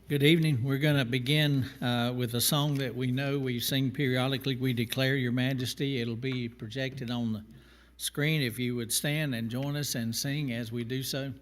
Good evening. We're going to begin with a song that we know we sing periodically. We declare Your Majesty. It'll be projected on the screen. If you would stand and join us and sing as we do so.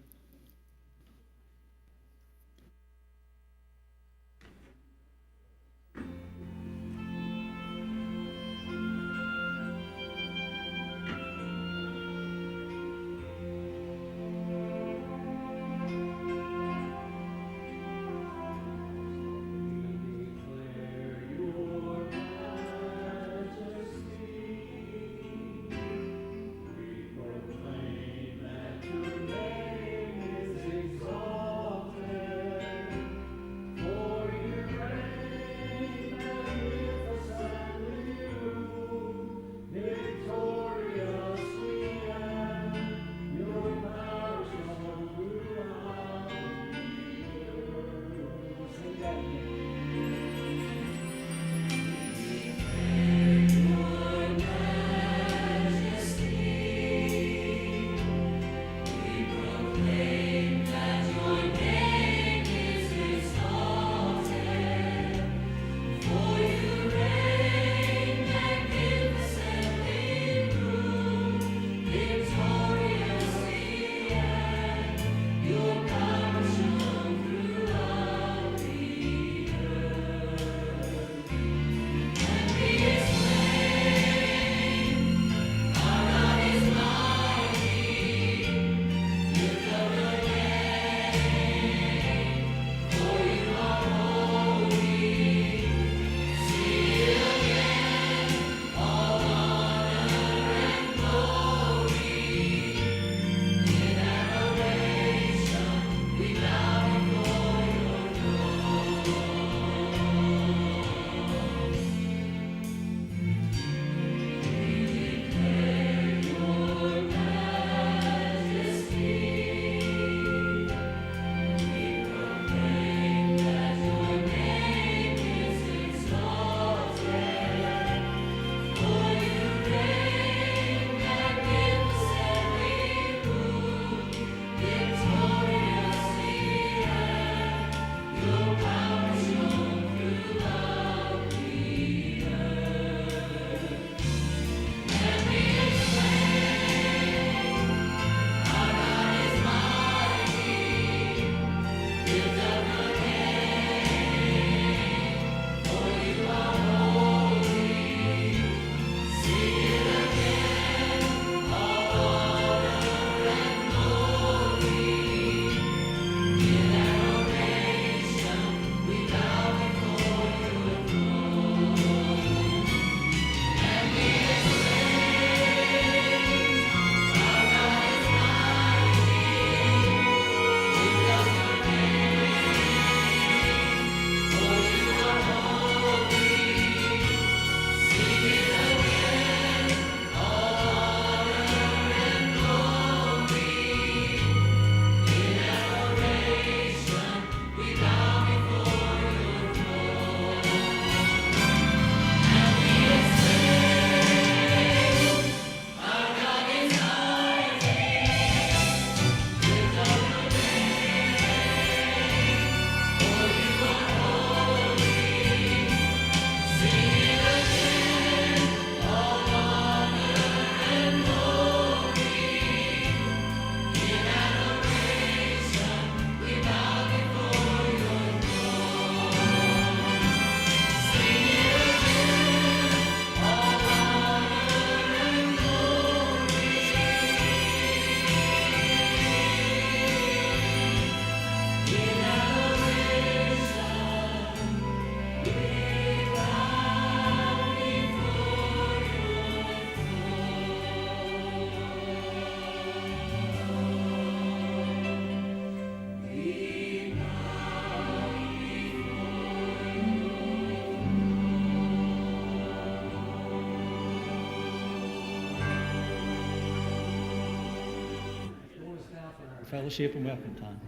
Fellowship and welcome time.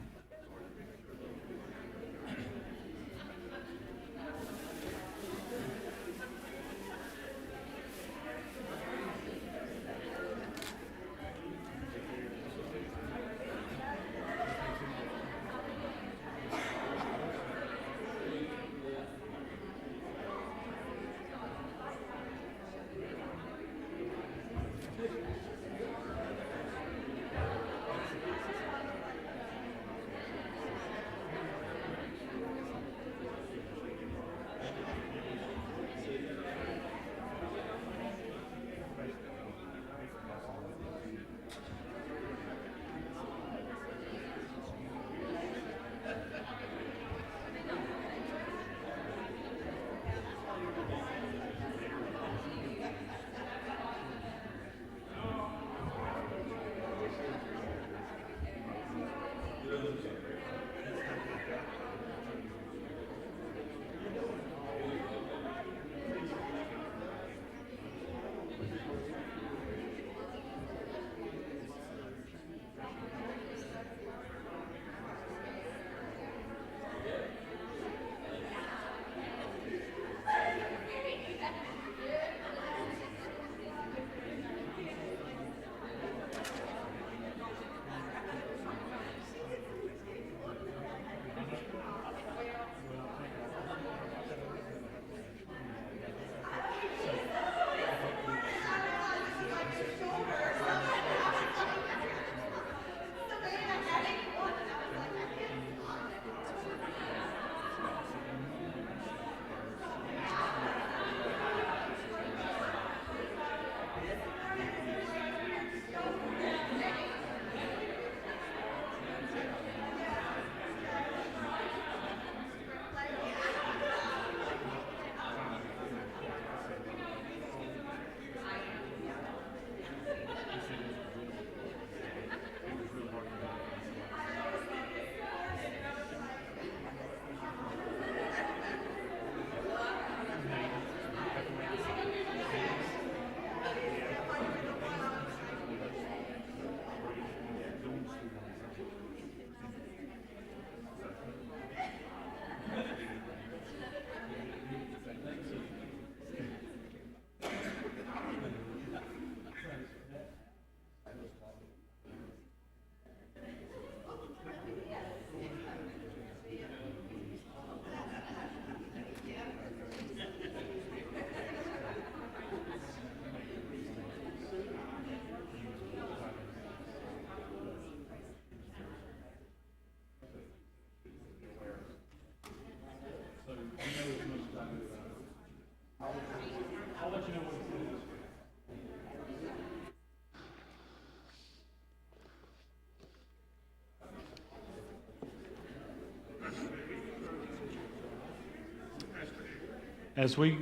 As we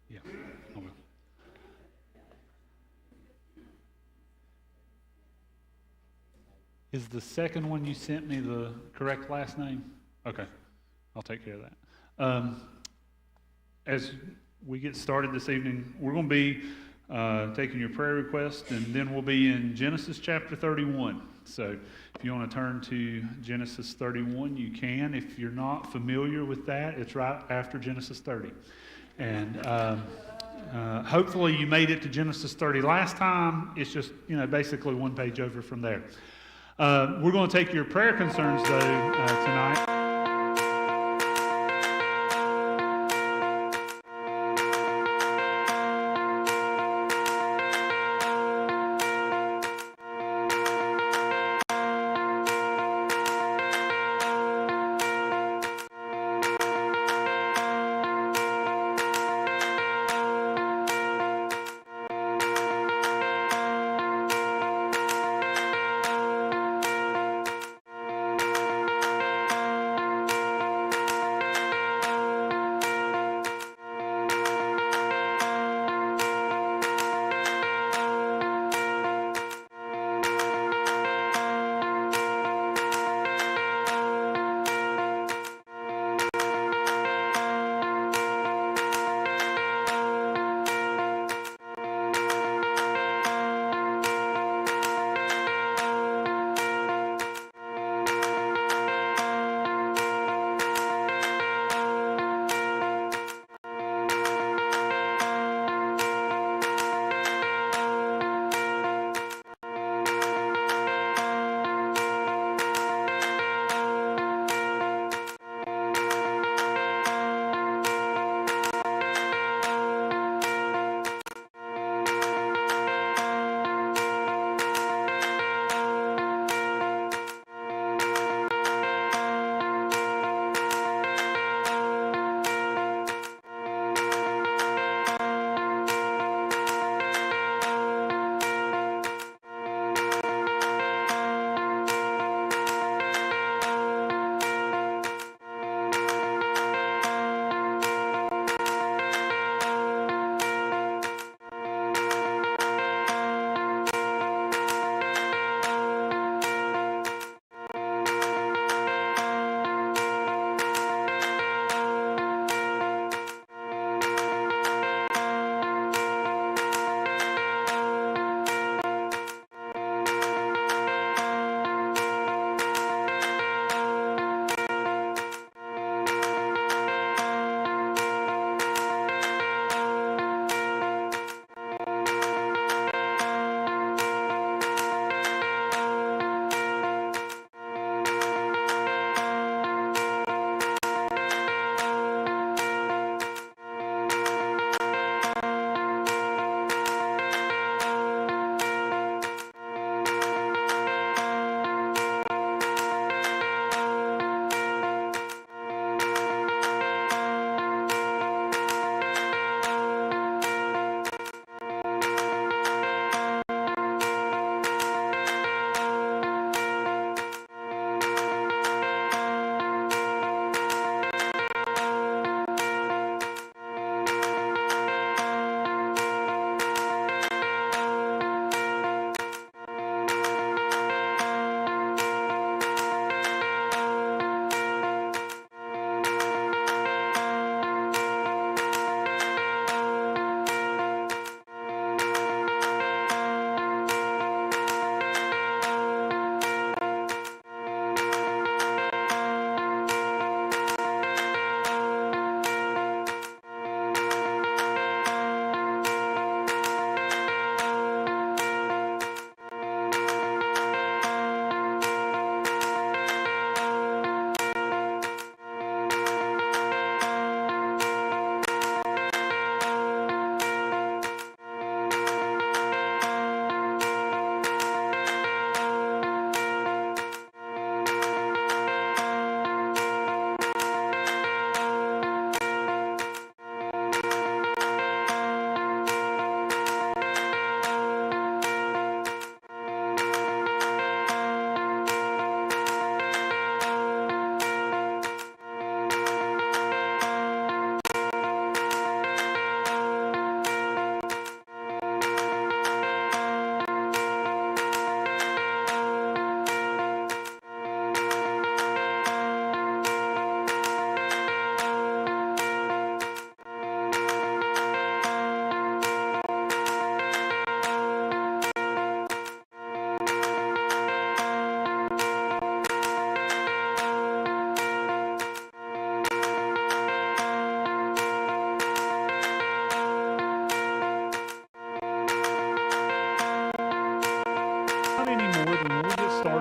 yeah, I will. Is the second one you sent me the correct last name? Okay, I'll take care of that. As we get started this evening, we're going to be taking your prayer request, and then we'll be in Genesis chapter 31. So if you want to turn to Genesis 31, you can. If you're not familiar with that, it's right after Genesis 30. And hopefully you made it to Genesis 30 last time. It's just, basically one page over from there. We're going to take your prayer concerns, though, tonight.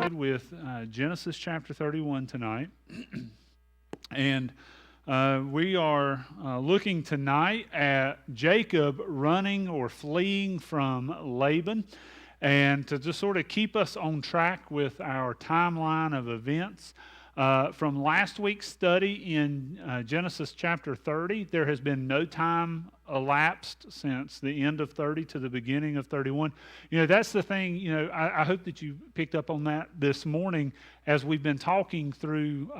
started with Genesis chapter 31 tonight. And we are looking tonight at Jacob running or fleeing from Laban. And to just sort of keep us on track with our timeline of events, from last week's study in Genesis chapter 30, there has been no time elapsed since the end of 30 to the beginning of 31. You know, that's the thing, you know, I hope that you picked up on that this morning as we've been talking through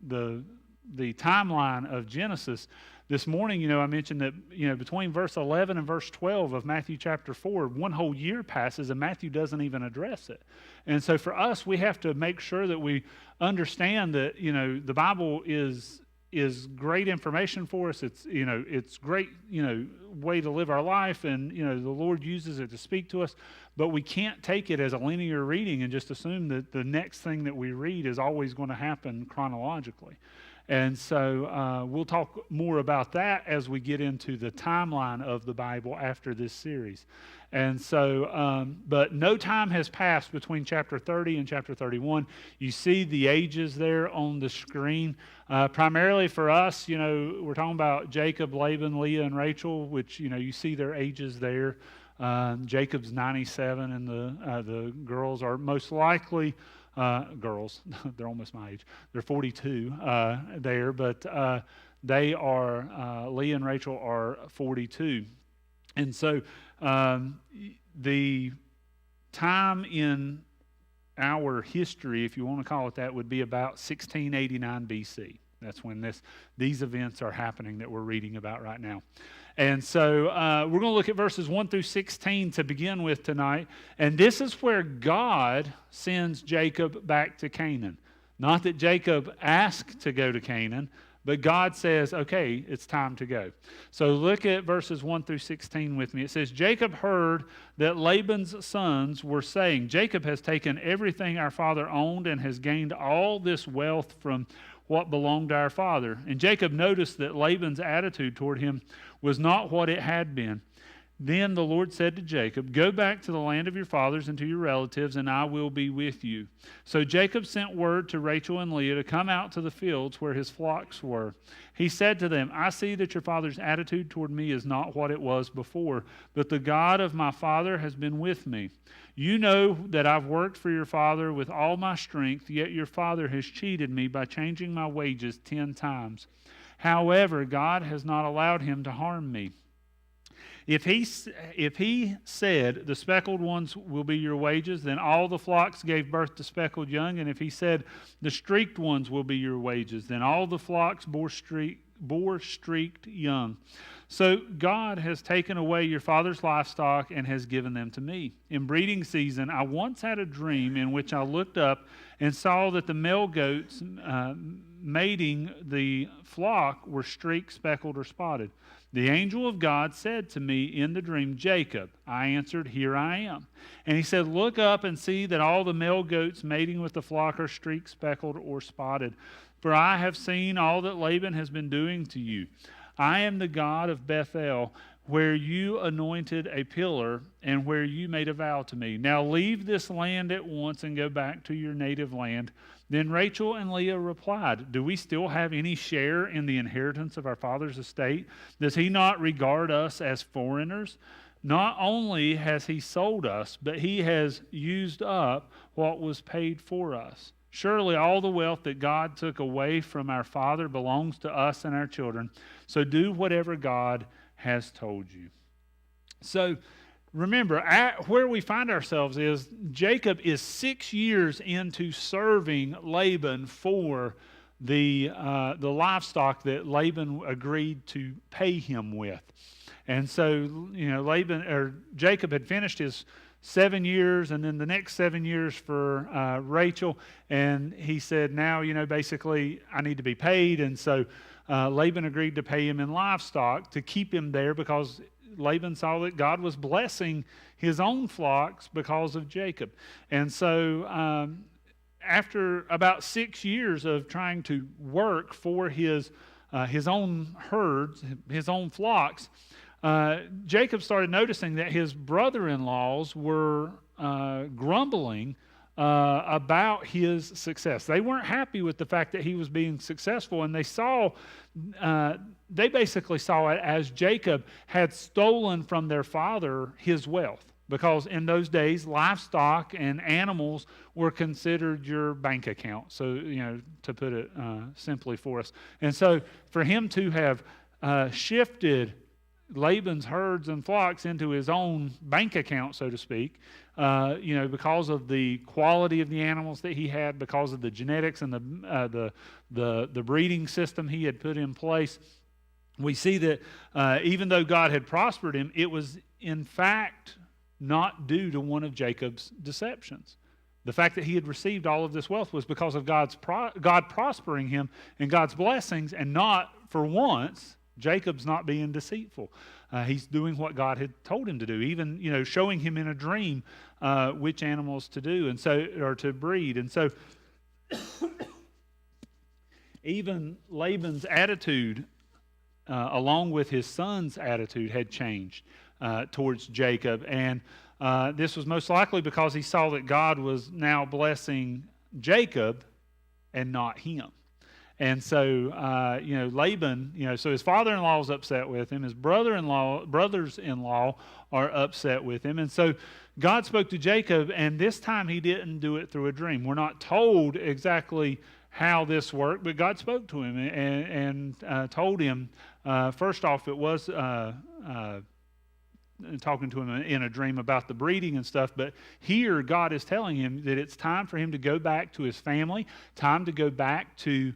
the timeline of Genesis. This morning, you know, I mentioned that, you know, between verse 11 and verse 12 of Matthew chapter 4, one whole year passes and Matthew doesn't even address it. And so for us, we have to make sure that we understand that, you know, the Bible is great information for us. It's, you know, it's great, you know, way to live our life, and, you know, the Lord uses it to speak to us, but we can't take it as a linear reading and just assume that the next thing that we read is always going to happen chronologically. And so we'll talk more about that as we get into the timeline of the Bible after this series. And so, but no time has passed between chapter 30 and chapter 31. You see the ages there on the screen. Primarily for us, you know, we're talking about Jacob, Laban, Leah, and Rachel, which, you know, you see their ages there. Jacob's 97, and the girls are most likely... girls, they're almost my age. They're 42 there, but they are, Leah and Rachel are 42. And so the time in our history, if you want to call it that, would be about 1689 BC. That's when these events are happening that we're reading about right now. And so we're going to look at verses 1 through 16 to begin with tonight. And this is where God sends Jacob back to Canaan. Not that Jacob asked to go to Canaan, but God says, okay, it's time to go. So look at verses 1 through 16 with me. It says, Jacob heard that Laban's sons were saying, Jacob has taken everything our father owned and has gained all this wealth from what belonged to our father. And Jacob noticed that Laban's attitude toward him was not what it had been. Then the Lord said to Jacob, go back to the land of your fathers and to your relatives, and I will be with you. So Jacob sent word to Rachel and Leah to come out to the fields where his flocks were. He said to them, I see that your father's attitude toward me is not what it was before, but the God of my father has been with me. You know that I've worked for your father with all my strength, yet your father has cheated me by changing my wages 10 times. However, God has not allowed him to harm me. If he said, the speckled ones will be your wages, then all the flocks gave birth to speckled young. And if he said, the streaked ones will be your wages, then all the flocks bore streaked young. So God has taken away your father's livestock and has given them to me. In breeding season, I once had a dream in which I looked up and saw that the male goats mating the flock were streaked, speckled, or spotted. The angel of God said to me in the dream, Jacob. I answered, here I am. And he said, look up and see that all the male goats mating with the flock are streaked, speckled, or spotted. For I have seen all that Laban has been doing to you. I am the God of Bethel, where you anointed a pillar and where you made a vow to me. Now leave this land at once and go back to your native land. Then Rachel and Leah replied, do we still have any share in the inheritance of our father's estate? Does he not regard us as foreigners? Not only has he sold us, but he has used up what was paid for us. Surely all the wealth that God took away from our father belongs to us and our children. So do whatever God has told you. So remember, where we find ourselves is Jacob is 6 years into serving Laban for the livestock that Laban agreed to pay him with. And so, you know, Jacob had finished his 7 years, and then the next 7 years for Rachel. And he said, now, you know, basically, I need to be paid. And so Laban agreed to pay him in livestock to keep him there because Laban saw that God was blessing his own flocks because of Jacob. And so after about 6 years of trying to work for his own herds, his own flocks, Jacob started noticing that his brother-in-laws were grumbling about his success. They weren't happy with the fact that he was being successful, and they basically saw it as Jacob had stolen from their father his wealth. Because in those days, livestock and animals were considered your bank account. So, to put it simply for us. And so for him to have shifted Laban's herds and flocks into his own bank account, so to speak, because of the quality of the animals that he had, because of the genetics and the breeding system he had put in place, we see that even though God had prospered him, it was in fact not due to one of Jacob's deceptions. The fact that he had received all of this wealth was because of God prospering him and God's blessings, and not for once Jacob's not being deceitful. He's doing what God had told him to do, even showing him in a dream which animals to do or to breed. And so even Laban's attitude, along with his son's attitude, had changed towards Jacob. And this was most likely because he saw that God was now blessing Jacob and not him. And so, Laban, so his father-in-law is upset with him. His brothers-in-law are upset with him. And so God spoke to Jacob, and this time he didn't do it through a dream. We're not told exactly how this worked, but God spoke to him and told him, first off, it was talking to him in a dream about the breeding and stuff, but here God is telling him that it's time for him to go back to his family, time to go back to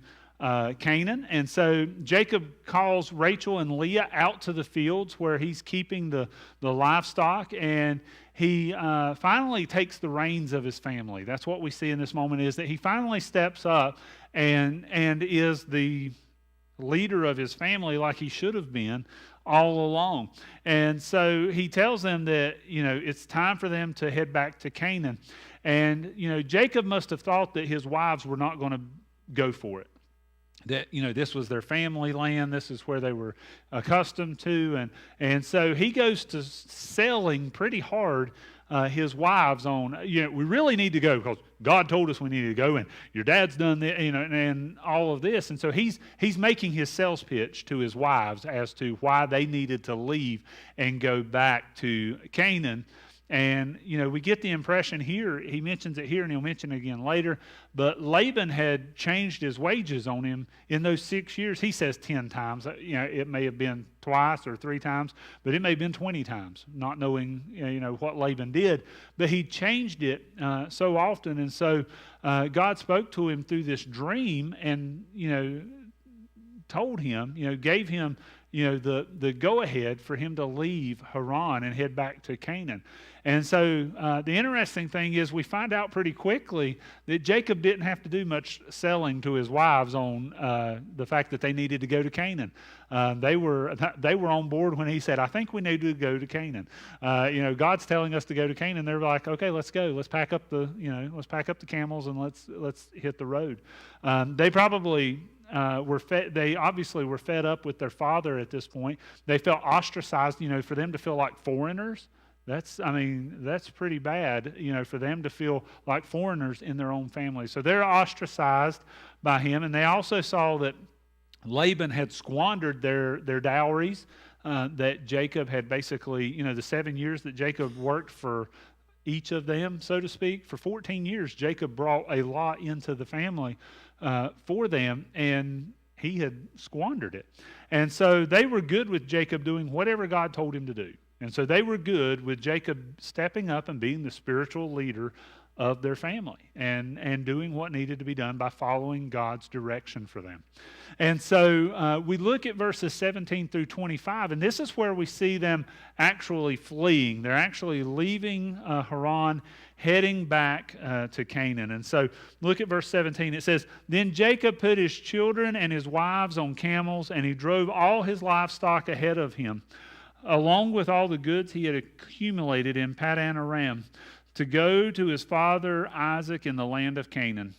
Canaan. And so Jacob calls Rachel and Leah out to the fields where he's keeping the livestock, and he finally takes the reins of his family. That's what we see in this moment, is that he finally steps up and is the leader of his family like he should have been all along. And so he tells them that, it's time for them to head back to Canaan. And, Jacob must have thought that his wives were not going to go for it. That, this was their family land. This is where they were accustomed to. And so he goes to selling pretty hard his wives on, we really need to go because God told us we needed to go, and your dad's done that, and all of this. And so he's making his sales pitch to his wives as to why they needed to leave and go back to Canaan. And, we get the impression here, he mentions it here and he'll mention it again later, but Laban had changed his wages on him in those 6 years. He says 10 times. It may have been twice or 3 times, but it may have been 20 times, not knowing, what Laban did. But he changed it so often. And so God spoke to him through this dream and, told him, gave him, the go-ahead for him to leave Haran and head back to Canaan. And so the interesting thing is we find out pretty quickly that Jacob didn't have to do much selling to his wives on the fact that they needed to go to Canaan. They were on board when he said, I think we need to go to Canaan. God's telling us to go to Canaan. They're like, okay, let's go. Let's pack up the camels and let's hit the road. They probably they obviously were fed up with their father at this point. They felt ostracized, for them to feel like foreigners. That's pretty bad, for them to feel like foreigners in their own family. So they're ostracized by him. And they also saw that Laban had squandered their dowries, that Jacob had basically, the 7 years that Jacob worked for each of them, so to speak. For 14 years, Jacob brought a lot into the family for them, and he had squandered it. And so they were good with Jacob doing whatever God told him to do. And so they were good with Jacob stepping up and being the spiritual leader of their family and doing what needed to be done by following God's direction for them. And so we look at verses 17 through 25, and this is where we see them actually fleeing. They're actually leaving Haran, heading back to Canaan. And so look at verse 17. It says, Then Jacob put his children and his wives on camels, and he drove all his livestock ahead of him, along with all the goods he had accumulated in Paddan Aram, to go to his father Isaac in the land of Canaan.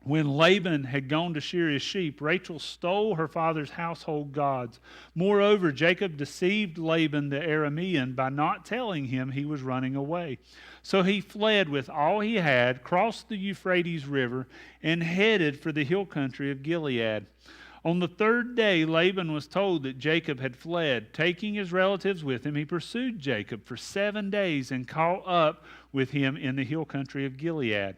When Laban had gone to shear his sheep, Rachel stole her father's household gods. Moreover, Jacob deceived Laban the Aramean by not telling him he was running away. So he fled with all he had, crossed the Euphrates River, and headed for the hill country of Gilead. On the third day, Laban was told that Jacob had fled. Taking his relatives with him, he pursued Jacob for 7 days and caught up with him in the hill country of Gilead.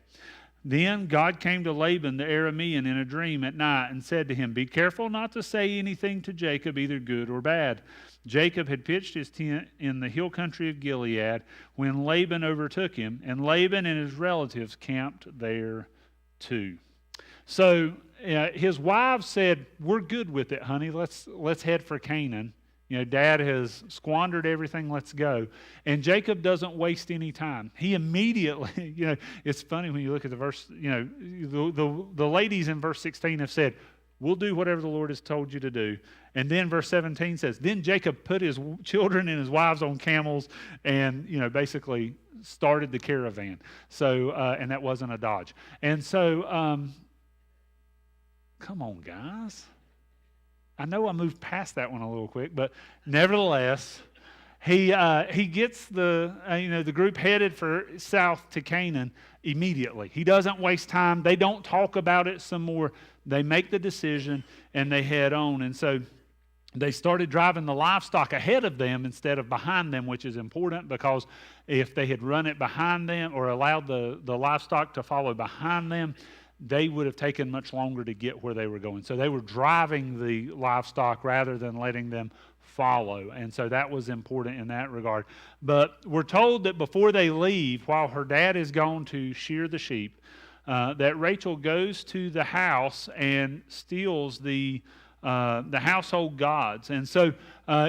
Then God came to Laban the Aramean in a dream at night and said to him, "Be careful not to say anything to Jacob, either good or bad." Jacob had pitched his tent in the hill country of Gilead when Laban overtook him, and Laban and his relatives camped there too. So his wives said, "We're good with it, honey. Let's head for Canaan. You know, Dad has squandered everything. Let's go." And Jacob doesn't waste any time. He immediately, it's funny when you look at the verse, the ladies in verse 16 have said, "We'll do whatever the Lord has told you to do." And then verse 17 says, then Jacob put his children and his wives on camels and, basically started the caravan. So, and that wasn't a Dodge. And so, come on, guys. I know I moved past that one a little quick, but nevertheless, he gets the group headed for south to Canaan immediately. He doesn't waste time. They don't talk about it some more. They make the decision and they head on. And so they started driving the livestock ahead of them instead of behind them, which is important because if they had run it behind them or allowed the livestock to follow behind them, they would have taken much longer to get where they were going. So they were driving the livestock rather than letting them follow. And so that was important in that regard. But we're told that before they leave, while her dad is gone to shear the sheep, that Rachel goes to the house and steals the household gods. And so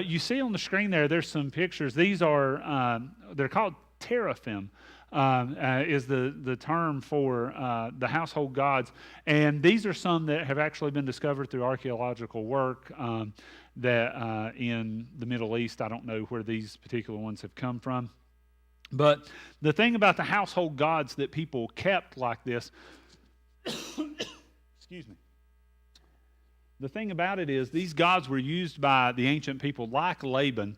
you see on the screen there's some pictures. These are, they're called teraphim. Is the term for the household gods. And these are some that have actually been discovered through archaeological work that in the Middle East. I don't know where these particular ones have come from. But the thing about the household gods that people kept like this, excuse me. The thing about it is these gods were used by the ancient people like Laban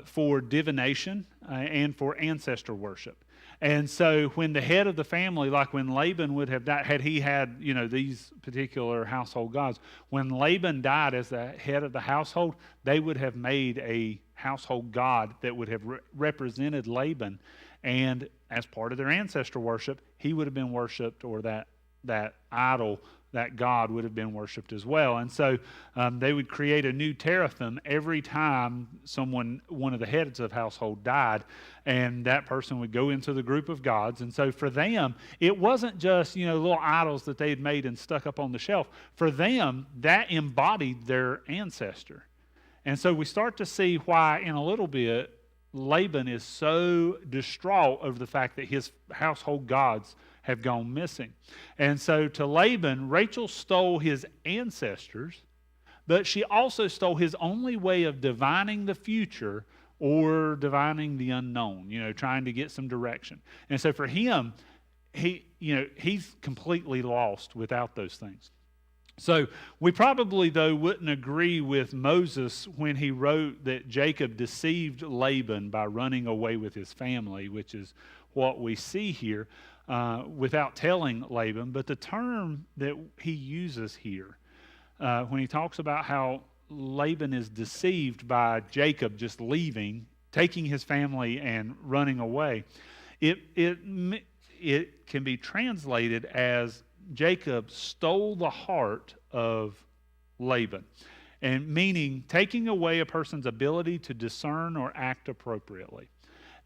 for divination and for ancestor worship. And so when the head of the family, like when Laban would have died, had he had, these particular household gods, when Laban died as the head of the household, they would have made a household god that would have represented Laban. And as part of their ancestor worship, he would have been worshipped, or that idol, that god would have been worshipped as well. And so they would create a new teraphim every time one of the heads of household died, and that person would go into the group of gods. And so for them, it wasn't just, little idols that they had made and stuck up on the shelf. For them, that embodied their ancestor. And so we start to see why in a little bit Laban is so distraught over the fact that his household gods have gone missing. And so to Laban, Rachel stole his ancestors, but she also stole his only way of divining the future or divining the unknown, trying to get some direction. And so for him, he's completely lost without those things. So we probably, though, wouldn't agree with Moses when he wrote that Jacob deceived Laban by running away with his family, which is what we see here, without telling Laban. But the term that he uses here, when he talks about how Laban is deceived by Jacob just leaving, taking his family and running away, it can be translated as Jacob stole the heart of Laban, and meaning taking away a person's ability to discern or act appropriately.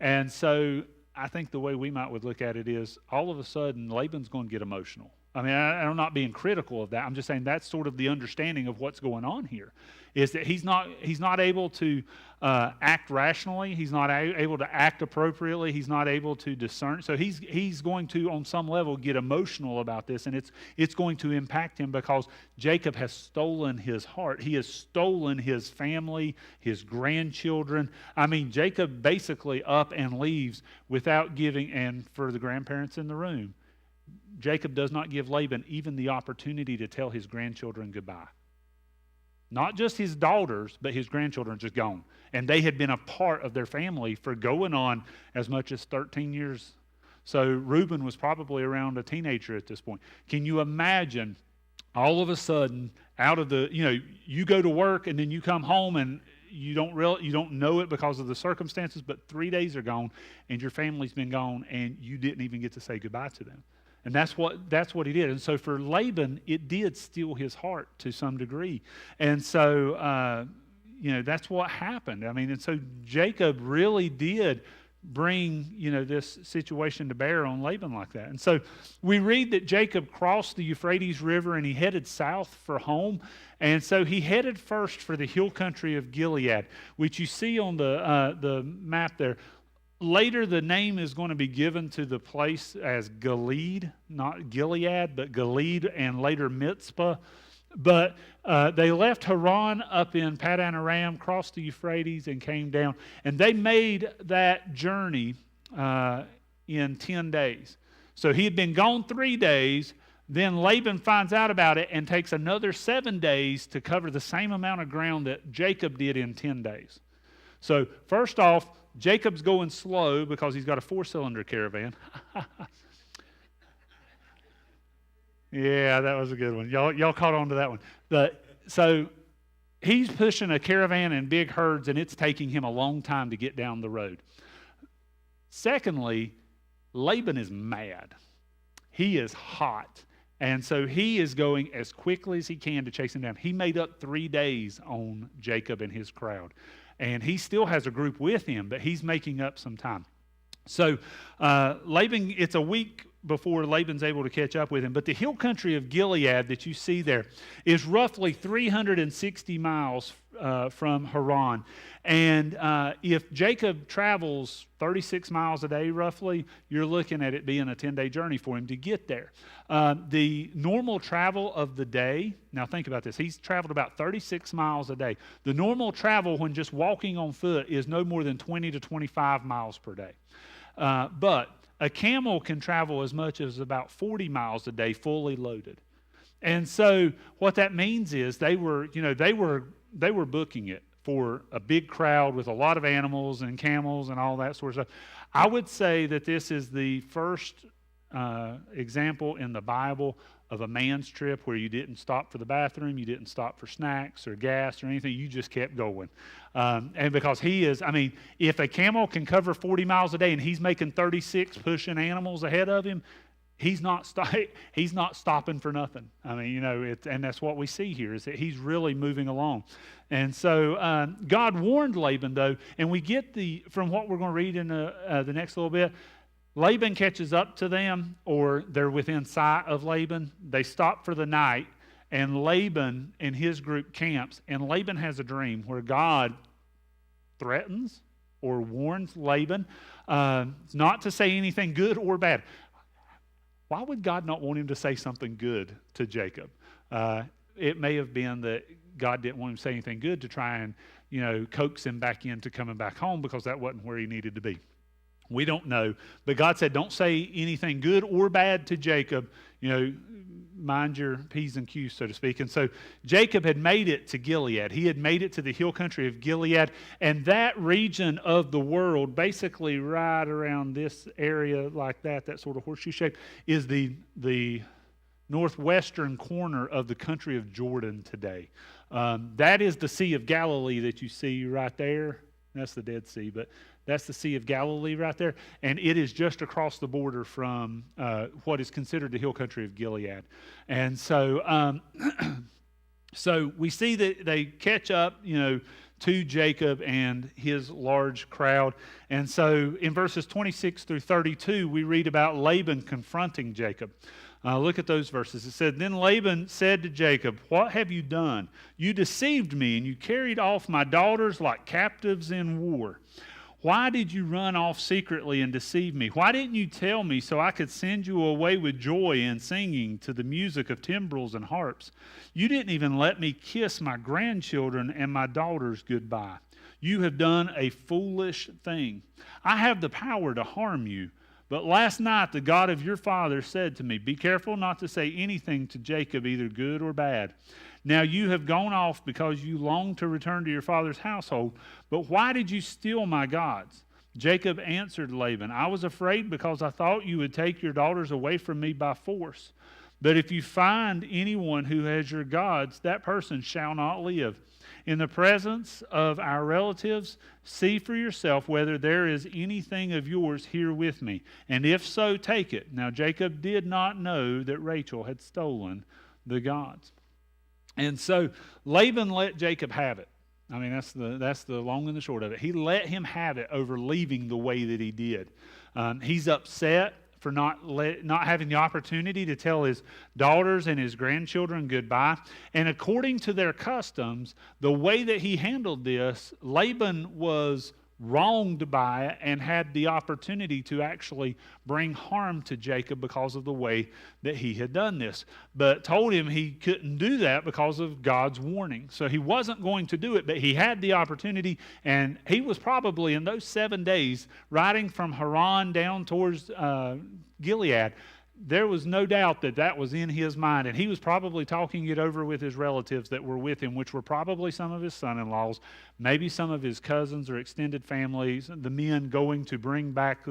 And so I think the way we would look at it is all of a sudden Laban's going to get emotional. I mean, I'm not being critical of that. I'm just saying that's sort of the understanding of what's going on here, is that he's not able to act rationally. He's not able to act appropriately. He's not able to discern. So he's going to, on some level, get emotional about this, and it's going to impact him because Jacob has stolen his heart. He has stolen his family, his grandchildren. I mean, Jacob basically up and leaves without giving, and for the grandparents in the room, Jacob does not give Laban even the opportunity to tell his grandchildren goodbye. Not just his daughters, but his grandchildren are just gone. And they had been a part of their family for going on as much as 13 years. So Reuben was probably around a teenager at this point. Can you imagine all of a sudden, out of the, you go to work and then you come home and you don't know it because of the circumstances, but 3 days are gone and your family's been gone and you didn't even get to say goodbye to them. And that's what he did. And so for Laban, it did steal his heart to some degree. And so, that's what happened. I mean, and so Jacob really did bring, this situation to bear on Laban like that. And so we read that Jacob crossed the Euphrates River and he headed south for home. And so he headed first for the hill country of Gilead, which you see on the map there. Later, the name is going to be given to the place as Gilead, not Gilead, but Gilead, and later Mitzpah. But they left Haran up in Padan Aram, crossed the Euphrates, and came down. And they made that journey in 10 days. So he had been gone 3 days. Then Laban finds out about it and takes another 7 days to cover the same amount of ground that Jacob did in 10 days. So first off, Jacob's going slow because he's got a 4-cylinder caravan. Yeah, that was a good one. Y'all caught on to that one. So he's pushing a caravan and big herds, and it's taking him a long time to get down the road. Secondly, Laban is mad. He is hot. And so he is going as quickly as he can to chase him down. He made up 3 days on Jacob and his crowd. And he still has a group with him, but he's making up some time. So Laban, it's a week before Laban's able to catch up with him. But the hill country of Gilead that you see there is roughly 360 miles from Haran. And if Jacob travels 36 miles a day roughly, you're looking at it being a 10-day journey for him to get there. The normal travel of the day, now think about this, he's traveled about 36 miles a day. The normal travel when just walking on foot is no more than 20 to 25 miles per day. But a camel can travel as much as about 40 miles a day fully loaded. And so what that means is they were booking it for a big crowd with a lot of animals and camels and all that sort of stuff. I would say that this is the first example in the Bible of a man's trip where you didn't stop for the bathroom, you didn't stop for snacks or gas or anything, you just kept going. And because if a camel can cover 40 miles a day and he's making 36 pushing animals ahead of him, he's not stopping for nothing. And that's what we see here, is that he's really moving along. And so God warned Laban, though, and we get from what we're going to read in the next little bit, Laban catches up to them, or they're within sight of Laban. They stop for the night, and Laban and his group camps, and Laban has a dream where God threatens or warns Laban not to say anything good or bad. Why would God not want him to say something good to Jacob? It may have been that God didn't want him to say anything good to try and, coax him back into coming back home, because that wasn't where he needed to be. We don't know. But God said, don't say anything good or bad to Jacob. Mind your P's and Q's, so to speak. And so Jacob had made it to Gilead. He had made it to the hill country of Gilead. And that region of the world, basically right around this area like that sort of horseshoe shape, is the northwestern corner of the country of Jordan today. That is the Sea of Galilee that you see right there. That's the Dead Sea, but that's the Sea of Galilee right there. And it is just across the border from what is considered the hill country of Gilead. And so so we see that they catch up, to Jacob and his large crowd. And so in verses 26 through 32, we read about Laban confronting Jacob. Look at those verses. It said, Then Laban said to Jacob, What have you done? You deceived me, and you carried off my daughters like captives in war. Why did you run off secretly and deceive me? Why didn't you tell me so I could send you away with joy and singing to the music of timbrels and harps? You didn't even let me kiss my grandchildren and my daughters goodbye. You have done a foolish thing. I have the power to harm you, But last night the God of your father said to me, be careful not to say anything to Jacob, either good or bad. Now you have gone off because you long to return to your father's household. But why did you steal my gods? Jacob answered Laban, I was afraid because I thought you would take your daughters away from me by force. But if you find anyone who has your gods, that person shall not live. In the presence of our relatives, see for yourself whether there is anything of yours here with me. And if so, take it. Now Jacob did not know that Rachel had stolen the gods. And so Laban let Jacob have it. I mean, that's the long and the short of it. He let him have it over leaving the way that he did. He's upset for not having the opportunity to tell his daughters and his grandchildren goodbye. And according to their customs, the way that he handled this, Laban was wronged by it and had the opportunity to actually bring harm to Jacob because of the way that he had done this, but told him he couldn't do that because of God's warning. So he wasn't going to do it, but he had the opportunity, and he was probably in those 7 days riding from Haran down towards Gilead. There was no doubt that that was in his mind, and he was probably talking it over with his relatives that were with him, which were probably some of his son-in-laws, maybe some of his cousins or extended families, the men going to bring back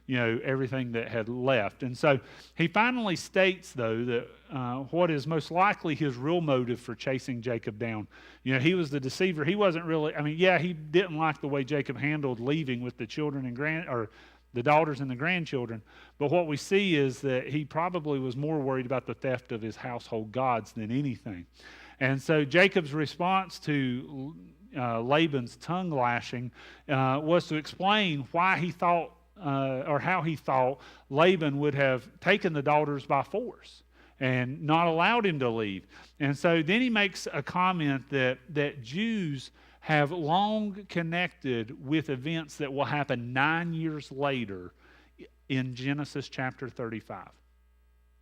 everything that had left. And so he finally states, though, that what is most likely his real motive for chasing Jacob down. He was the deceiver. He wasn't really, he didn't like the way Jacob handled leaving with the children and the daughters and the grandchildren. But what we see is that he probably was more worried about the theft of his household gods than anything. And so Jacob's response to Laban's tongue lashing was to explain why he thought or how he thought Laban would have taken the daughters by force and not allowed him to leave. And so then he makes a comment that Jews have long connected with events that will happen 9 years later in Genesis chapter 35.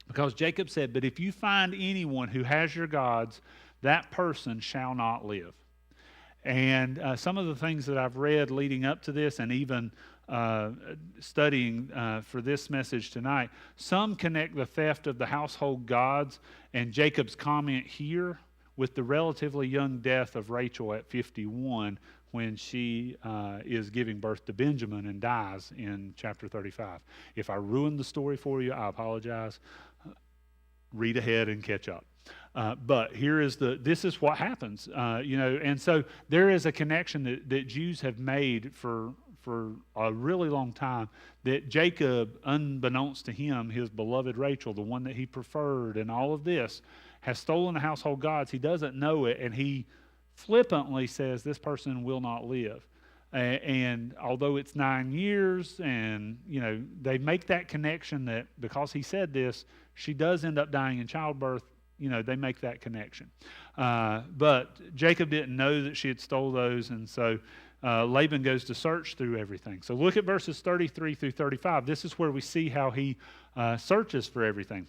Because Jacob said, but if you find anyone who has your gods, that person shall not live. And some of the things that I've read leading up to this, and even studying for this message tonight, some connect the theft of the household gods and Jacob's comment here with the relatively young death of Rachel at 51 when she is giving birth to Benjamin and dies in chapter 35. If I ruined the story for you, I apologize. Read ahead and catch up. But this is what happens, and so there is a connection that Jews have made for a really long time, that Jacob, unbeknownst to him, his beloved Rachel, the one that he preferred and all of this, has stolen the household gods. He doesn't know it, and he flippantly says this person will not live. And although it's 9 years, and they make that connection that because he said this, she does end up dying in childbirth. They make that connection. But Jacob didn't know that she had stole those, and so Laban goes to search through everything. So look at verses 33 through 35. This is where we see how he searches for everything.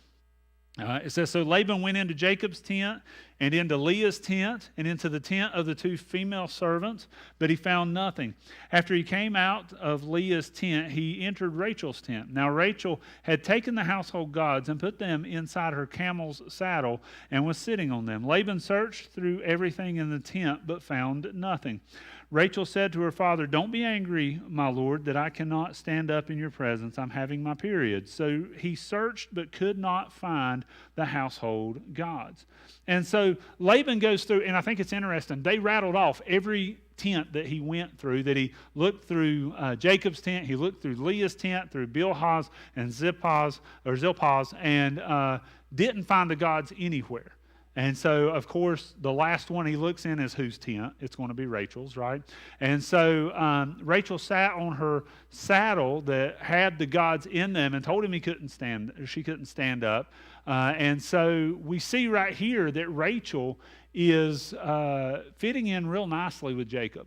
It says, so Laban went into Jacob's tent and into Leah's tent and into the tent of the two female servants, but he found nothing. After he came out of Leah's tent, he entered Rachel's tent. Now Rachel had taken the household gods and put them inside her camel's saddle and was sitting on them. Laban searched through everything in the tent but found nothing. Rachel said to her father, don't be angry, my lord, that I cannot stand up in your presence. I'm having my period. So he searched but could not find the household gods. And so Laban goes through, and I think it's interesting, they rattled off every tent that he went through, that he looked through Jacob's tent, he looked through Leah's tent, through Bilhah's and Zilpah's, and didn't find the gods anywhere. And so, of course, the last one he looks in is whose tent? It's going to be Rachel's, right? And so Rachel sat on her saddle that had the gods in them and told him she couldn't stand up. And so we see right here that Rachel is fitting in real nicely with Jacob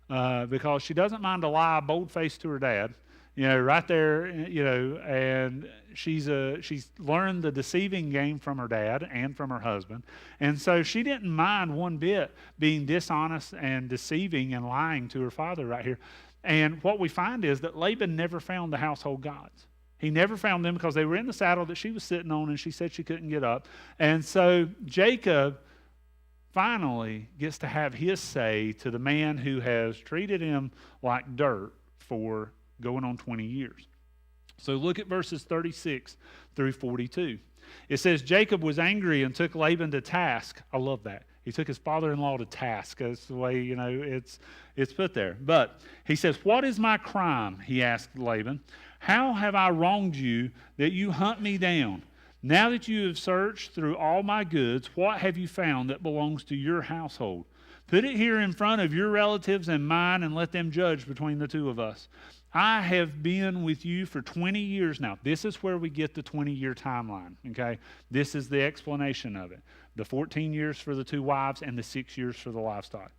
because she doesn't mind to lie bold-faced to her dad. Right there, and she's learned the deceiving game from her dad and from her husband. And so she didn't mind one bit being dishonest and deceiving and lying to her father right here. And what we find is that Laban never found the household gods. He never found them because they were in the saddle that she was sitting on, and she said she couldn't get up. And so Jacob finally gets to have his say to the man who has treated him like dirt for going on 20 years. So look at verses 36 through 42. It says, Jacob was angry and took Laban to task. I love that. He took his father-in-law to task. That's the way, it's put there. But he says, what is my crime? He asked Laban. How have I wronged you that you hunt me down? Now that you have searched through all my goods, what have you found that belongs to your household? Put it here in front of your relatives and mine, and let them judge between the two of us. I have been with you for 20 years now. This is where we get the 20-year timeline, okay? This is the explanation of it. The 14 years for the 2 wives and the 6 years for the livestock.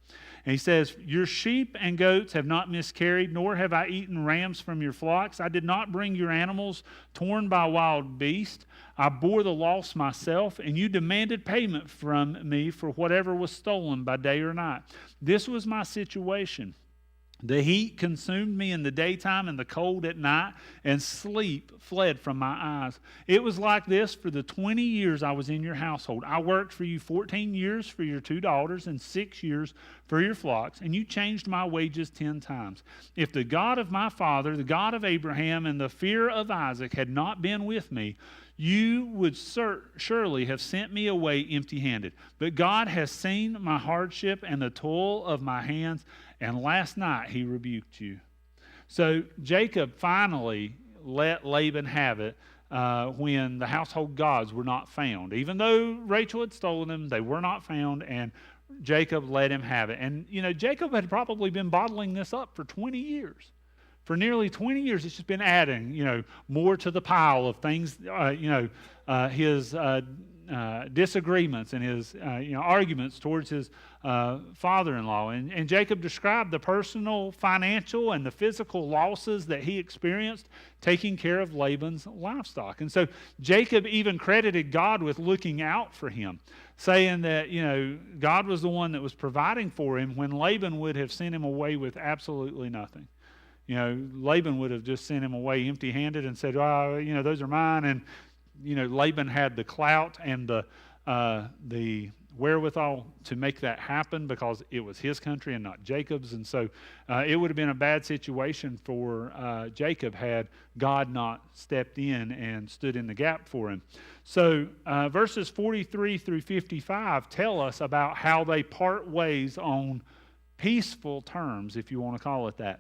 And he says, your sheep and goats have not miscarried, nor have I eaten rams from your flocks. I did not bring your animals torn by wild beasts. I bore the loss myself, and you demanded payment from me for whatever was stolen by day or night. This was my situation. The heat consumed me in the daytime and the cold at night, and sleep fled from my eyes. It was like this for the 20 years I was in your household. I worked for you 14 years for your 2 daughters and 6 years for your flocks, and you changed my wages 10 times. If the God of my father, the God of Abraham, and the fear of Isaac had not been with me, you would surely have sent me away empty-handed. But God has seen my hardship and the toil of my hands, and last night he rebuked you. So Jacob finally let Laban have it when the household gods were not found. Even though Rachel had stolen them, they were not found, and Jacob let him have it. And, Jacob had probably been bottling this up for 20 years. For nearly 20 years, it's just been adding, more to the pile of things, his disagreements and his, arguments towards his father-in-law. And Jacob described the personal, financial, and the physical losses that he experienced taking care of Laban's livestock. And so Jacob even credited God with looking out for him, saying that, God was the one that was providing for him when Laban would have sent him away with absolutely nothing. Laban would have just sent him away empty-handed and said, those are mine. And, Laban had the clout and the wherewithal to make that happen because it was his country and not Jacob's. And so it would have been a bad situation for Jacob had God not stepped in and stood in the gap for him. So verses 43 through 55 tell us about how they part ways on peaceful terms, if you want to call it that.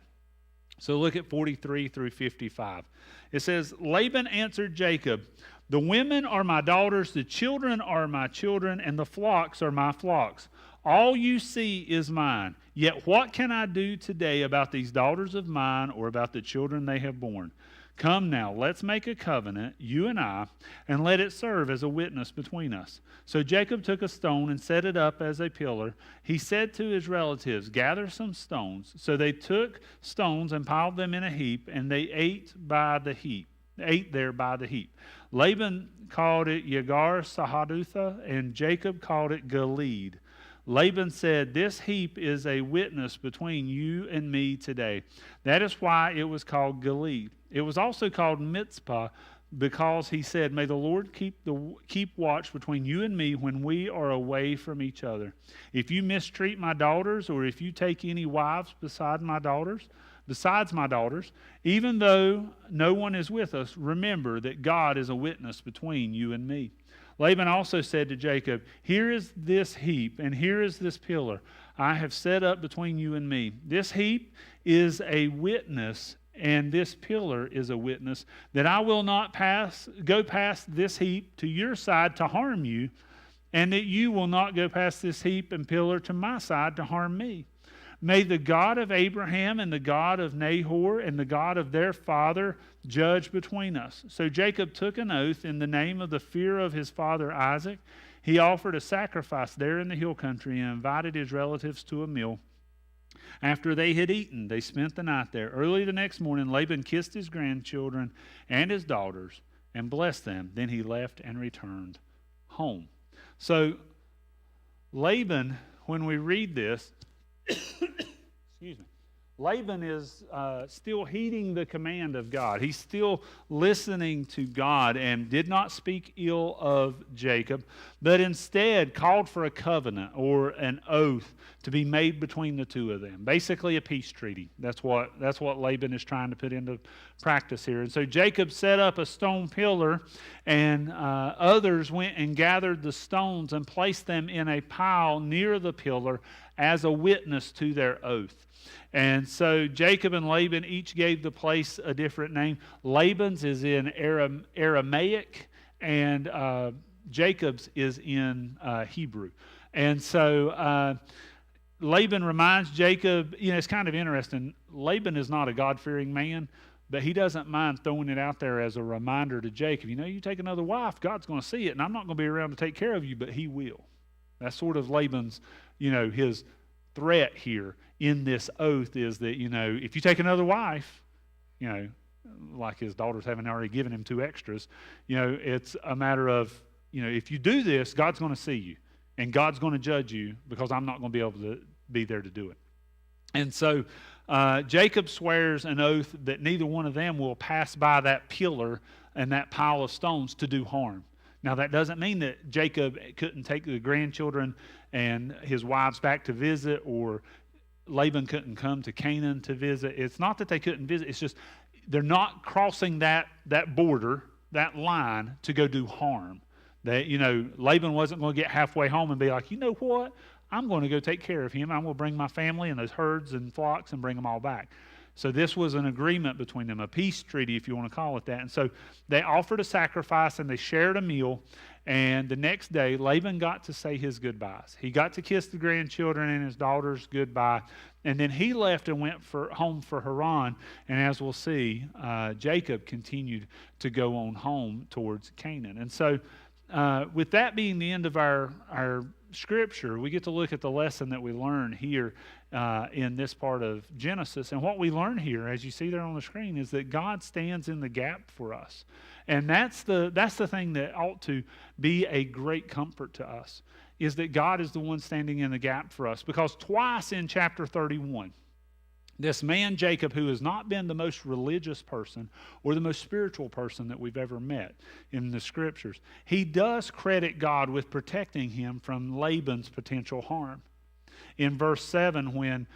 So look at 43 through 55. It says, Laban answered Jacob, the women are my daughters, the children are my children, and the flocks are my flocks. All you see is mine. Yet what can I do today about these daughters of mine or about the children they have borne? Come now, let's make a covenant, you and I, and let it serve as a witness between us. So Jacob took a stone and set it up as a pillar. He said to his relatives, gather some stones. So they took stones and piled them in a heap, and they ate there by the heap. Laban called it Yagar Sahadutha, and Jacob called it Gilead. Laban said, this heap is a witness between you and me today. That is why it was called Gilead. It was also called Mitzpah because he said, may the Lord keep watch between you and me when we are away from each other. If you mistreat my daughters, or if you take any wives besides my daughters, even though no one is with us, remember that God is a witness between you and me. Laban also said to Jacob, here is this heap, and here is this pillar I have set up between you and me. This heap is a witness, and this pillar is a witness, that I will not go past this heap to your side to harm you, and that you will not go past this heap and pillar to my side to harm me. May the God of Abraham and the God of Nahor and the God of their father judge between us. So Jacob took an oath in the name of the fear of his father Isaac. He offered a sacrifice there in the hill country and invited his relatives to a meal. After they had eaten, they spent the night there. Early the next morning, Laban kissed his grandchildren and his daughters and blessed them. Then he left and returned home. So Laban, when we read this, excuse me. Laban is still heeding the command of God. He's still listening to God and did not speak ill of Jacob, but instead called for a covenant or an oath to be made between the two of them. Basically a peace treaty. That's what Laban is trying to put into practice here. And so Jacob set up a stone pillar, and others went and gathered the stones and placed them in a pile near the pillar as a witness to their oath. And so Jacob and Laban each gave the place a different name. Laban's is in Aramaic, and Jacob's is in Hebrew. And so Laban reminds Jacob, it's kind of interesting. Laban is not a God-fearing man, but he doesn't mind throwing it out there as a reminder to Jacob. You take another wife, God's going to see it, and I'm not going to be around to take care of you, but he will. That's sort of Laban's, his threat here in this oath is that, if you take another wife, like his daughters haven't already given him 2 extras, it's a matter of, if you do this, God's going to see you, and God's going to judge you because I'm not going to be able to be there to do it. And so Jacob swears an oath that neither one of them will pass by that pillar and that pile of stones to do harm. Now, that doesn't mean that Jacob couldn't take the grandchildren and his wives back to visit, or Laban couldn't come to Canaan to visit. It's not that they couldn't visit. It's just they're not crossing that border, that line, to go do harm. That, Laban wasn't going to get halfway home and be like, you know what? I'm going to go take care of him. I'm going to bring my family and those herds and flocks and bring them all back. So this was an agreement between them, a peace treaty, if you want to call it that. And so they offered a sacrifice and they shared a meal. And the next day, Laban got to say his goodbyes. He got to kiss the grandchildren and his daughters goodbye. And then he left and went home for Haran. And as we'll see, Jacob continued to go on home towards Canaan. And so with that being the end of our Scripture, we get to look at the lesson that we learn here in this part of Genesis. And what we learn here, as you see there on the screen, is that God stands in the gap for us. And that's the thing that ought to be a great comfort to us, is that God is the one standing in the gap for us. Because twice in chapter 31, this man Jacob, who has not been the most religious person or the most spiritual person that we've ever met in the Scriptures, he does credit God with protecting him from Laban's potential harm. In verse 7, when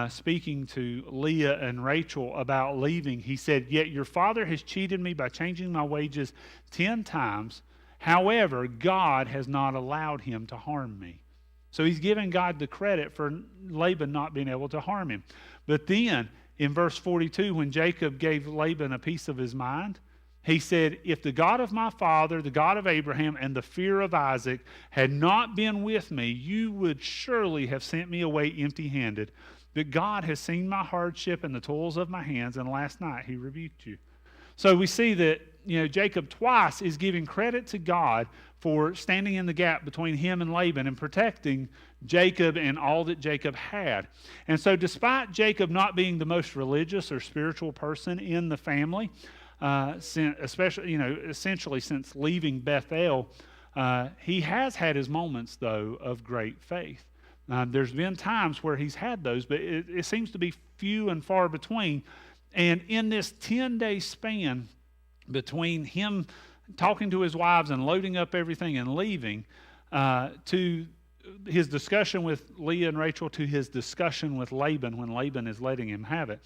speaking to Leah and Rachel about leaving, he said, "Yet your father has cheated me by changing my wages 10 times. However, God has not allowed him to harm me." So he's giving God the credit for Laban not being able to harm him. But then, in verse 42, when Jacob gave Laban a piece of his mind, he said, "If the God of my father, the God of Abraham, and the fear of Isaac had not been with me, you would surely have sent me away empty-handed. But God has seen my hardship and the toils of my hands, and last night he rebuked you." So we see that Jacob twice is giving credit to God for standing in the gap between him and Laban and protecting Jacob and all that Jacob had. And so despite Jacob not being the most religious or spiritual person in the family, especially, essentially since leaving Bethel, he has had his moments, though, of great faith. There's been times where he's had those, but it seems to be few and far between. And in this 10-day span between him talking to his wives and loading up everything and leaving, to his discussion with Leah and Rachel, to his discussion with Laban when Laban is letting him have it,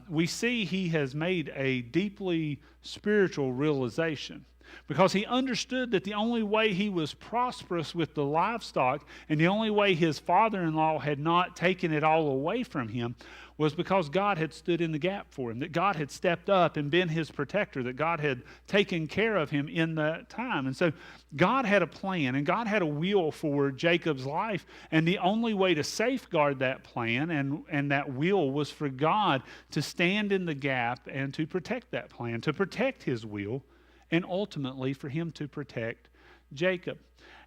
we see he has made a deeply spiritual realization, because he understood that the only way he was prosperous with the livestock and the only way his father-in-law had not taken it all away from him was because God had stood in the gap for him, that God had stepped up and been his protector, that God had taken care of him in that time. And so God had a plan, and God had a will for Jacob's life, and the only way to safeguard that plan and that will was for God to stand in the gap and to protect that plan, to protect his will, and ultimately for him to protect Jacob.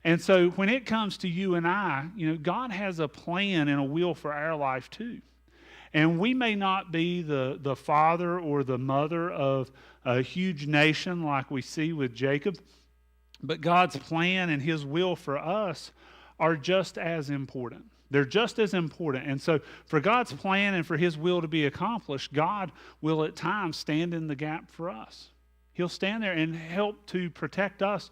And so when it comes to you and I, God has a plan and a will for our life too. And we may not be the father or the mother of a huge nation like we see with Jacob, but God's plan and his will for us are just as important. They're just as important. And so for God's plan and for his will to be accomplished, God will at times stand in the gap for us. He'll stand there and help to protect us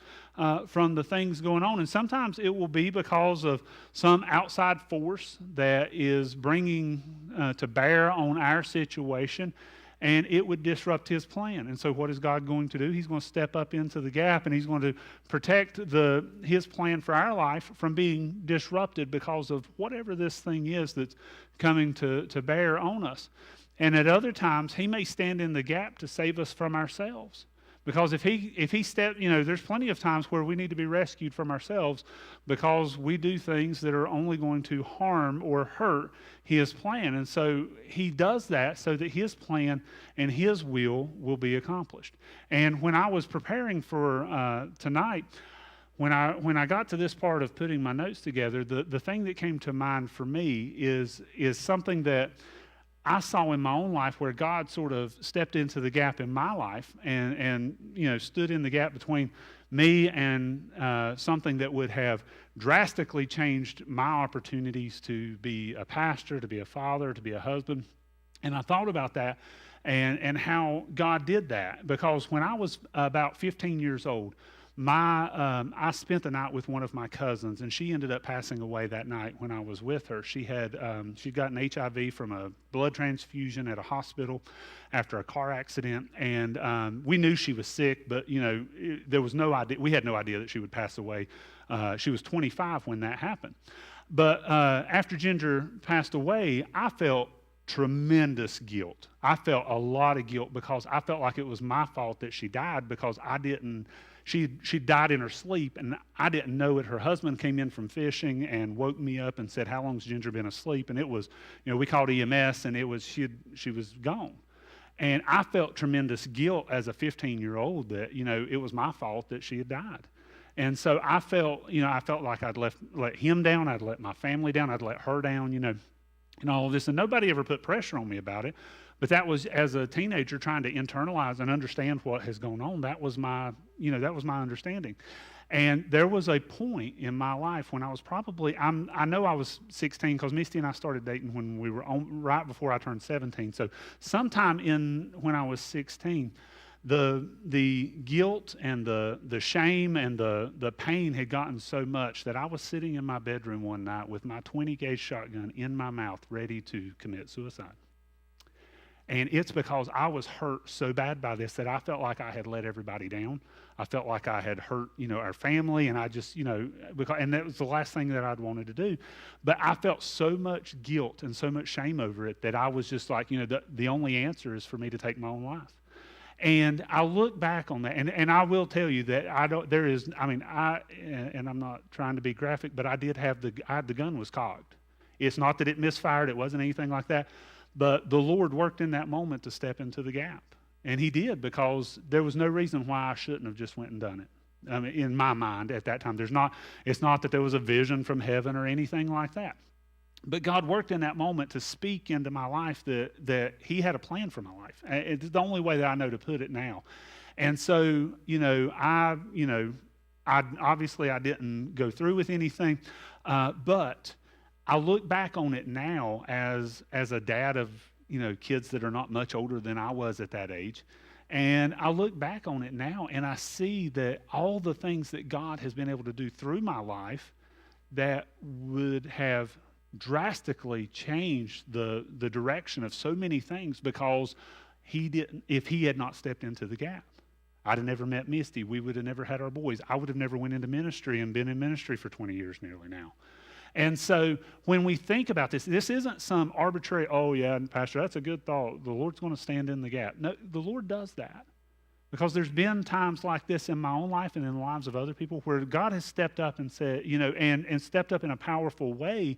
from the things going on. And sometimes it will be because of some outside force that is bringing to bear on our situation, and it would disrupt his plan. And so what is God going to do? He's going to step up into the gap, and he's going to protect his plan for our life from being disrupted because of whatever this thing is that's coming to bear on us. And at other times, he may stand in the gap to save us from ourselves. Because if he steps, there's plenty of times where we need to be rescued from ourselves because we do things that are only going to harm or hurt his plan. And so he does that so that his plan and his will be accomplished. And when I was preparing for tonight, when I got to this part of putting my notes together, the thing that came to mind for me is something that I saw in my own life where God sort of stepped into the gap in my life and stood in the gap between me and something that would have drastically changed my opportunities to be a pastor, to be a father, to be a husband. And I thought about that and how God did that, because when I was about 15 years old, I spent the night with one of my cousins, and she ended up passing away that night when I was with her. She'd gotten HIV from a blood transfusion at a hospital after a car accident, and we knew she was sick, but there was no idea. We had no idea that she would pass away. She was 25 when that happened. But after Ginger passed away, I felt tremendous guilt. I felt a lot of guilt because I felt like it was my fault that she died, because she died in her sleep, and I didn't know it. Her husband came in from fishing and woke me up and said, "How long's Ginger been asleep?" And it was, we called EMS, and it was she was gone. And I felt tremendous guilt as a 15-year-old that it was my fault that she had died. And so I felt like I'd let him down, I'd let my family down, I'd let her down, and all of this. And nobody ever put pressure on me about it. But that was, as a teenager, trying to internalize and understand what has gone on. That was my understanding. And there was a point in my life when I was I know I was 16, because Misty and I started dating when we were right before I turned 17. So sometime when I was 16, the guilt and the shame and the pain had gotten so much that I was sitting in my bedroom one night with my 20-gauge shotgun in my mouth, ready to commit suicide. And it's because I was hurt so bad by this that I felt like I had let everybody down. I felt like I had hurt, our family, and I just, and that was the last thing that I'd wanted to do. But I felt so much guilt and so much shame over it that I was just like, the only answer is for me to take my own life. And I look back on that, and I will tell you that and I'm not trying to be graphic, but I did have the gun was cocked. It's not that it misfired, it wasn't anything like that. But the Lord worked in that moment to step into the gap. And he did, because there was no reason why I shouldn't have just went and done it. In my mind at that time, it's not that there was a vision from heaven or anything like that. But God worked in that moment to speak into my life that he had a plan for my life. It's the only way that I know to put it now. And so, I obviously I didn't go through with anything, but I look back on it now as a dad of, kids that are not much older than I was at that age. And I look back on it now and I see that all the things that God has been able to do through my life that would have drastically changed the direction of so many things, because if he had not stepped into the gap. I'd have never met Misty. We would have never had our boys. I would have never went into ministry and been in ministry for 20 years nearly now. And so when we think about this isn't some arbitrary, oh yeah, Pastor, that's a good thought. The Lord's going to stand in the gap. No, the Lord does that. Because there's been times like this in my own life and in the lives of other people where God has stepped up and said, and stepped up in a powerful way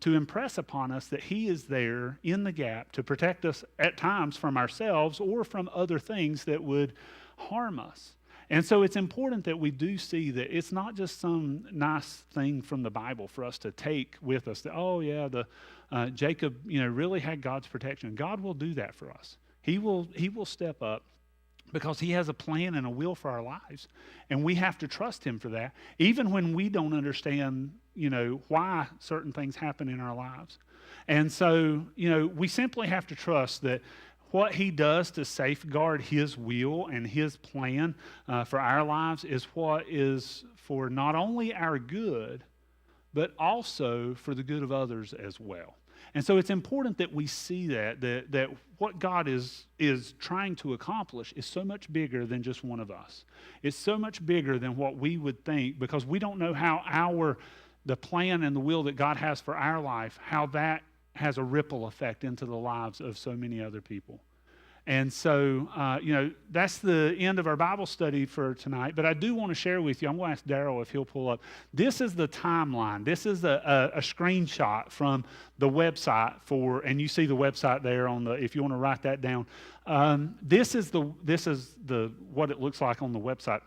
to impress upon us that he is there in the gap to protect us at times from ourselves or from other things that would harm us. And so it's important that we do see that it's not just some nice thing from the Bible for us to take with us. That, oh yeah, Jacob, really had God's protection. God will do that for us. He will step up because he has a plan and a will for our lives, and we have to trust him for that, even when we don't understand, why certain things happen in our lives. And so, we simply have to trust that what he does to safeguard his will and his plan for our lives is what is for not only our good, but also for the good of others as well. And so it's important that we see that what God is trying to accomplish is so much bigger than just one of us. It's so much bigger than what we would think, because we don't know how the plan and the will that God has for our life, how that has a ripple effect into the lives of so many other people. And so, that's the end of our Bible study for tonight. But I do want to share with you, I'm going to ask Daryl if he'll pull up. This is the timeline. This is a screenshot from the website and you see the website there if you want to write that down. This is what it looks like on the website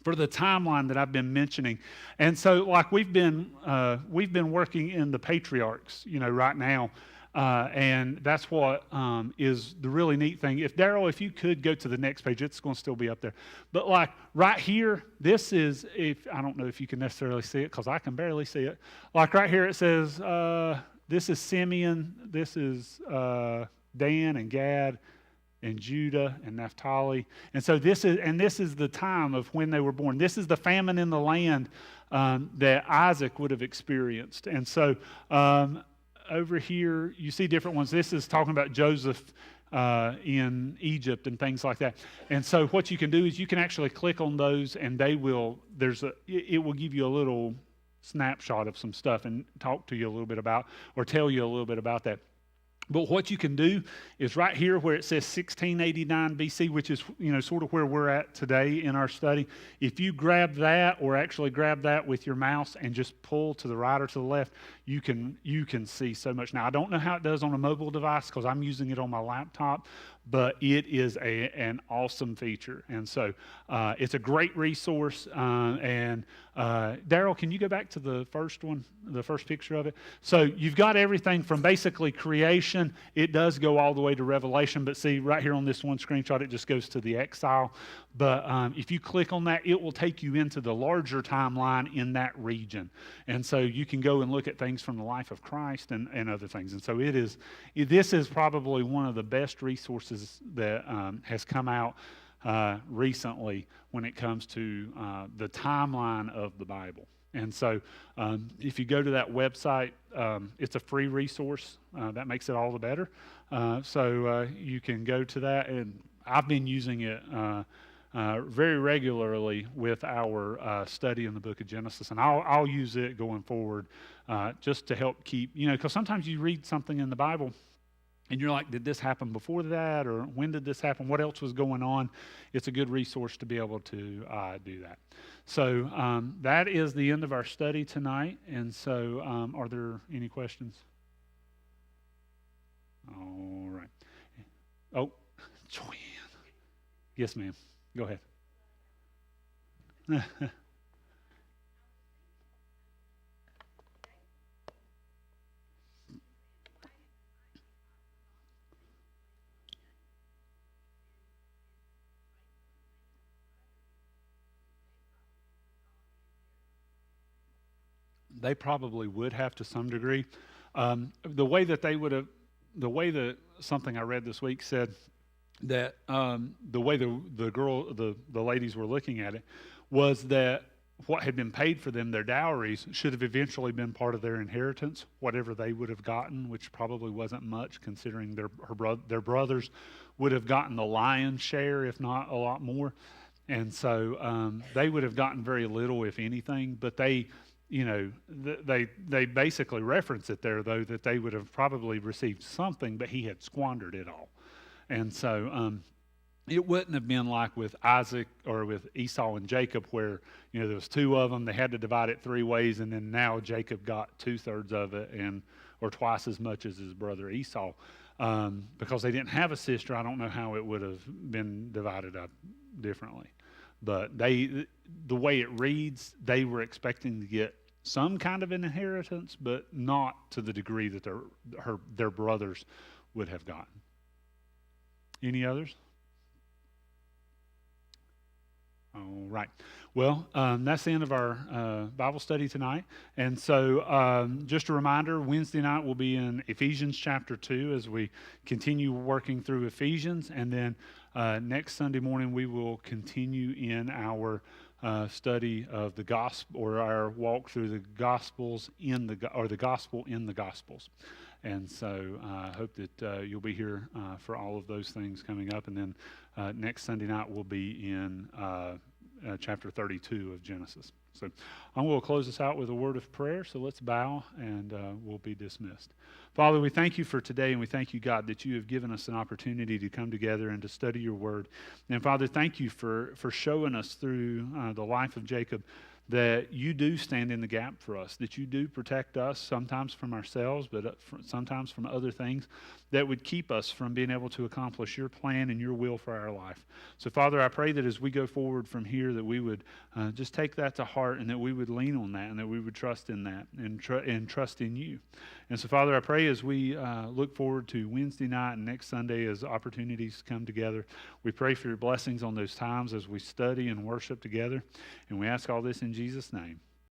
for the timeline that I've been mentioning. And so, like, we've been working in the patriarchs, right now. And that's what is the really neat thing. Daryl, if you could go to the next page, it's going to still be up there. But like right here, this is, I don't know if you can necessarily see it, because I can barely see it. Like right here, it says, this is Simeon, this is Dan and Gad and Judah and Naphtali. And so this is the time of when they were born. This is the famine in the land that Isaac would have experienced. And so, over here, you see different ones. This is talking about Joseph in Egypt and things like that. And so what you can do is you can actually click on those, and it will give you a little snapshot of some stuff and talk to you a little bit about, or tell you a little bit about that. But what you can do is right here where it says 1689 BC, which is sort of where we're at today in our study. If you grab that, or actually grab that with your mouse and just pull to the right or to the left, you can see so much. Now, I don't know how it does on a mobile device, because I'm using it on my laptop, but it is an awesome feature. And so it's a great resource. And Daryl, can you go back to the first one, the first picture of it? So you've got everything from basically creation. It does go all the way to Revelation, but see right here on this one screenshot, it just goes to the exile. But if you click on that, it will take you into the larger timeline in that region. And so you can go and look at things from the life of Christ and other things. And so this is probably one of the best resources that has come out recently when it comes to the timeline of the Bible. And so if you go to that website, it's a free resource. That makes it all the better. So you can go to that, and I've been using it very regularly with our study in the book of Genesis, and I'll use it going forward just to help keep, because sometimes you read something in the Bible and you're like, did this happen before that, or when did this happen? What else was going on? It's a good resource to be able to do that. So that is the end of our study tonight. And so are there any questions? All right. Oh, Joanne. Yes, ma'am. Go ahead. They probably would have to some degree. The way that something I read this week said that the way the ladies were looking at it was that what had been paid for them, their dowries, should have eventually been part of their inheritance, whatever they would have gotten, which probably wasn't much, considering their brothers would have gotten the lion's share, if not a lot more. And so they would have gotten very little, if anything. But they basically reference it there, though, that they would have probably received something, but he had squandered it all. And so it wouldn't have been like with Isaac or with Esau and Jacob, where there was two of them. They had to divide it three ways, and then now Jacob got 2/3 of it, or twice as much as his brother Esau, because they didn't have a sister. I don't know how it would have been divided up differently, but the way it reads, they were expecting to get some kind of an inheritance, but not to the degree that their brothers would have gotten. Any others? All right. Well, that's the end of our Bible study tonight. And so, just a reminder, Wednesday night we'll be in Ephesians chapter 2 as we continue working through Ephesians. And then next Sunday morning we will continue in our study of the gospel, or our walk through the Gospels the gospel in the Gospels. And so I hope that you'll be here for all of those things coming up. And then next Sunday night we'll be in chapter 32 of Genesis. So I'm going to close this out with a word of prayer. So let's bow and we'll be dismissed. Father, we thank you for today, and we thank you, God, that you have given us an opportunity to come together and to study your word. And Father, thank you for showing us through the life of Jacob that you do stand in the gap for us, that you do protect us, sometimes from ourselves, but sometimes from other things that would keep us from being able to accomplish your plan and your will for our life. So, Father, I pray that as we go forward from here, that we would just take that to heart, and that we would lean on that, and that we would trust in that, and trust in you. And so, Father, I pray as we look forward to Wednesday night and next Sunday as opportunities come together, we pray for your blessings on those times as we study and worship together. And we ask all this in Jesus' name.